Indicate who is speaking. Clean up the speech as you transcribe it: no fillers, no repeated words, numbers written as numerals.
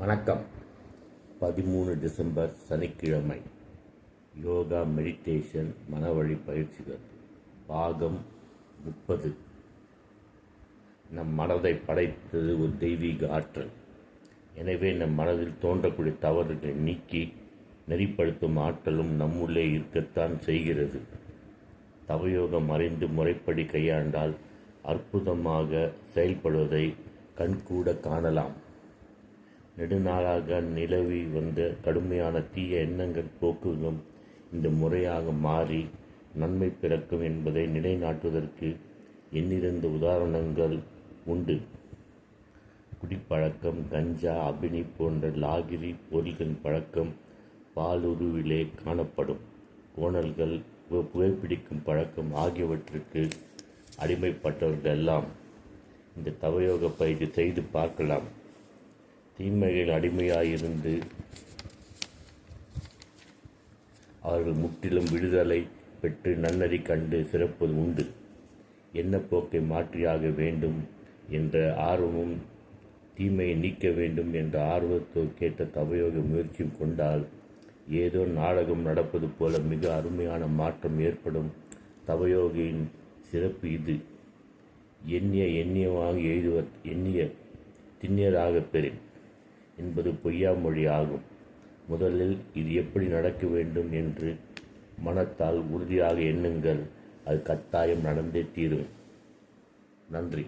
Speaker 1: வணக்கம். 13 டிசம்பர் சனிக்கிழமை. யோகா மெடிடேஷன் மனவழி பயிற்சிகள் பாகம் 30. நம் மனதை படைத்தது ஒரு தெய்வீக ஆற்றல். எனவே நம் மனதில் தோன்றக்கூடிய தவறுகளை நீக்கி நெறிப்படுத்தும் ஆற்றலும் நம்முள்ளே இருக்கத்தான் செய்கிறது. தவயோகம் அறிந்து முறைப்படி கையாண்டால் அற்புதமாக செயல்படுவதை கண்கூட காணலாம். நெடுநாளாக நிலவி வந்த கடுமையான தீய எண்ணங்கள் போக்குகளும் இந்த முறையாக மாறி நன்மை பிறக்கும் என்பதை நிலைநாட்டுவதற்கு எண்ணிறந்த உதாரணங்கள் உண்டு. குடிப்பழக்கம், கஞ்சா, அபினி போன்ற லாகிரி பொருள்களின் பழக்கம் பாலுருவிலே காணப்படும். கோணல்கள், புகைப்பிடிக்கும் பழக்கம் ஆகியவற்றுக்கு அடிமைப்பட்டவர்கள் எல்லாம் இந்த தவயோக பயிற்சி செய்து பார்க்கலாம். தீமைகள் அடிமையாயிருந்து அவர்கள் முற்றிலும் விடுதலை பெற்று நன்னறி கண்டு சிறப்பது உண்டு. எண்ணப்போக்கை மாற்றியாக வேண்டும் என்ற ஆர்வமும் தீமையை நீக்க வேண்டும் என்ற ஆர்வத்தோடு கேட்ட தவயோக முயற்சியும் கொண்டால் ஏதோ நாடகம் நடப்பது போல மிக அருமையான மாற்றம் ஏற்படும். தவயோகியின் சிறப்பு இது. எண்ணியமாக எழுதுவர் எண்ணிய திண்ணியராக பெறேன் என்பது பொய்யாமொழி ஆகும். முதலில் இது எப்படி நடக்க வேண்டும் என்று மனத்தால் உறுதியாக எண்ணுங்கள். அது கட்டாயம் நடந்தே தீரும். நன்றி.